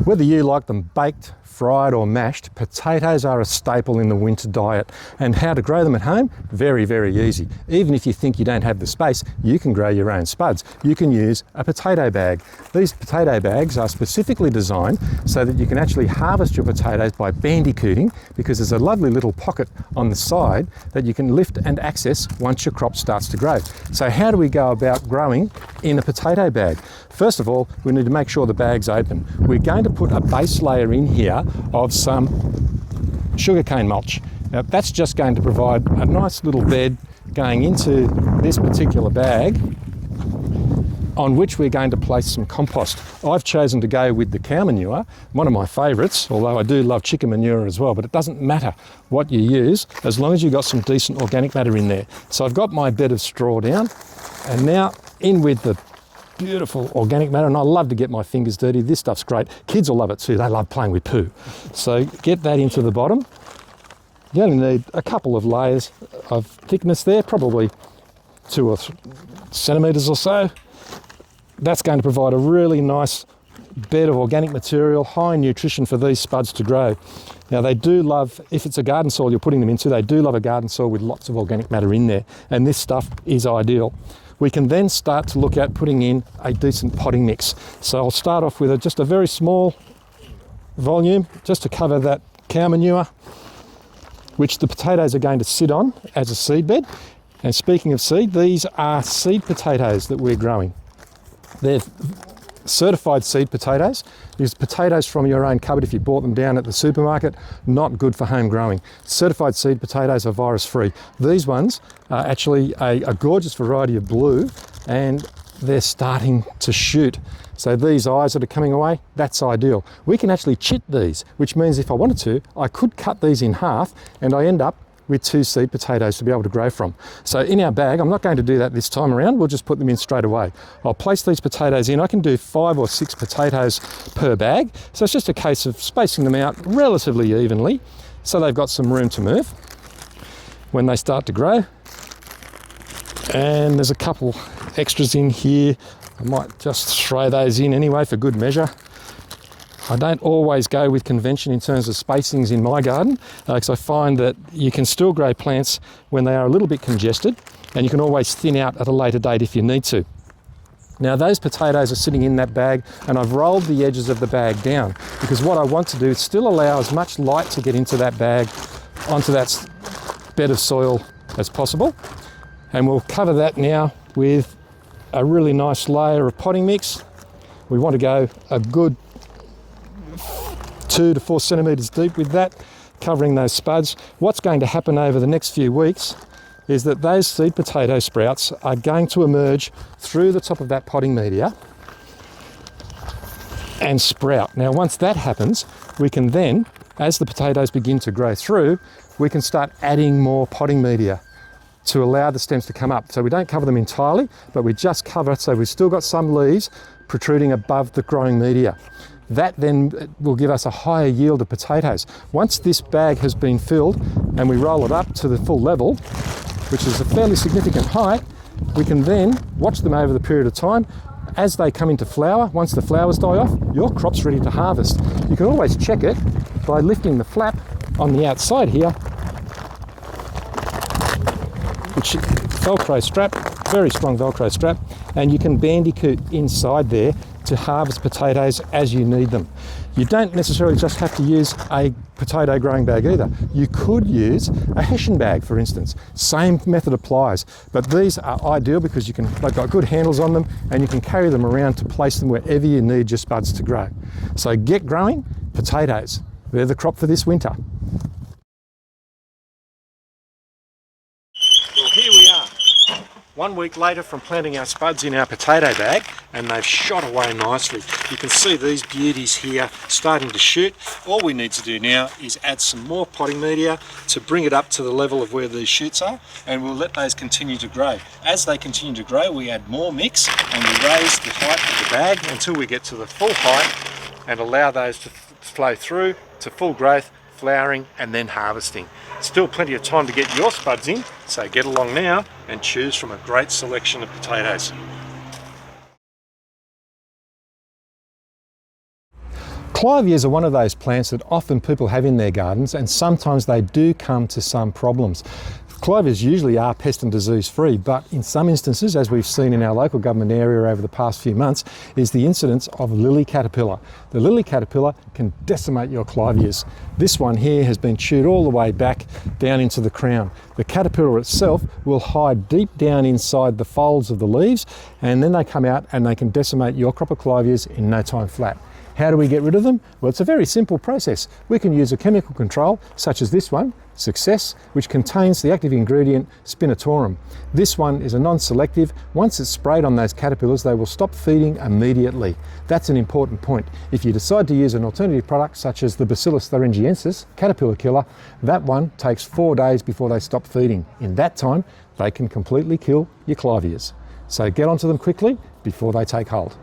Whether you like them baked, fried or mashed, potatoes are a staple in the winter diet. And how to grow them at home? Very, very easy. Even if you think you don't have the space, you can grow your own spuds. You can use a potato bag. These potato bags are specifically designed so that you can actually harvest your potatoes by bandicooting, because there's a lovely little pocket on the side that you can lift and access once your crop starts to grow. So how do we go about growing in a potato bag? First of all, we need to make sure the bag's open. We're going to put a base layer in here of some sugarcane mulch. Now that's just going to provide a nice little bed going into this particular bag, on which we're going to place some compost. I've chosen to go with the cow manure, one of my favourites, although I do love chicken manure as well, but it doesn't matter what you use as long as you've got some decent organic matter in there. So I've got my bed of straw down, and now in with the beautiful organic matter, and I love to get my fingers dirty. This stuff's great. Kids will love it too. They love playing with poo. So get that into the bottom. You only need a couple of layers of thickness there, probably 2 or 3 centimetres or so. That's going to provide a really nice bed of organic material, high in nutrition for these spuds to grow. Now they do love, if it's a garden soil you're putting them into, they do love a garden soil with lots of organic matter in there, and this stuff is ideal. We can then start to look at putting in a decent potting mix. So I'll start off with just a very small volume, just to cover that cow manure, which the potatoes are going to sit on as a seed bed. And speaking of seed, these are seed potatoes that we're growing. They're certified seed potatoes. These potatoes from your own cupboard, if you bought them down at the supermarket, not good for home growing. Certified seed potatoes are virus free. These ones are actually a gorgeous variety of blue, and they're starting to shoot. So these eyes that are coming away, that's ideal. We can actually chit these, which means if I wanted to, I could cut these in half and I end up with 2 seed potatoes to be able to grow from. So in our bag, I'm not going to do that this time around, we'll just put them in straight away. I'll place these potatoes in. I can do 5 or 6 potatoes per bag, so it's just a case of spacing them out relatively evenly so they've got some room to move when they start to grow. And there's a couple extras in here. I might just throw those in anyway for good measure. I don't always go with convention in terms of spacings in my garden, because I find that you can still grow plants when they are a little bit congested, and you can always thin out at a later date if you need to. Now those potatoes are sitting in that bag, and I've rolled the edges of the bag down, because what I want to do is still allow as much light to get into that bag, onto that bed of soil as possible. And we'll cover that now with a really nice layer of potting mix. We want to go a good 2 to 4 centimetres deep with that, covering those spuds. What's going to happen over the next few weeks is that those seed potato sprouts are going to emerge through the top of that potting media and sprout. Now once that happens, we can then, as the potatoes begin to grow through, we can start adding more potting media to allow the stems to come up. So we don't cover them entirely, but we just cover it so we've still got some leaves protruding above the growing media. That then will give us a higher yield of potatoes. Once this bag has been filled and we roll it up to the full level, which is a fairly significant height, we can then watch them over the period of time. As they come into flower, once the flowers die off, your crop's ready to harvest. You can always check it by lifting the flap on the outside here, which Velcro strap, very strong Velcro strap, and you can bandicoot inside there to harvest potatoes as you need them. You don't necessarily just have to use a potato growing bag either. You could use a Hessian bag, for instance. Same method applies, but these are ideal because they've got good handles on them and you can carry them around to place them wherever you need your spuds to grow. So get growing potatoes. They're the crop for this winter. Well, here we are. 1 week later from planting our spuds in our potato bag, and they've shot away nicely. You can see these beauties here starting to shoot. All we need to do now is add some more potting media to bring it up to the level of where these shoots are, and we'll let those continue to grow. As they continue to grow, we add more mix and we raise the height of the bag until we get to the full height and allow those to flow through to full growth, flowering and then harvesting. Still plenty of time to get your spuds in, so get along now and choose from a great selection of potatoes. Clivias are one of those plants that often people have in their gardens, and sometimes they do come to some problems. Clivias usually are pest and disease free, but in some instances, as we've seen in our local government area over the past few months, is the incidence of lily caterpillar. The lily caterpillar can decimate your Clivias. This one here has been chewed all the way back down into the crown. The caterpillar itself will hide deep down inside the folds of the leaves, and then they come out and they can decimate your crop of Clivias in no time flat. How do we get rid of them? Well, it's a very simple process. We can use a chemical control such as this one, Success, which contains the active ingredient spinetoram. This one is a non-selective. Once it's sprayed on those caterpillars, they will stop feeding immediately. That's an important point. If you decide to use an alternative product such as the Bacillus thuringiensis, caterpillar killer, that one takes 4 days before they stop feeding. In that time, they can completely kill your Clivias. So get onto them quickly before they take hold.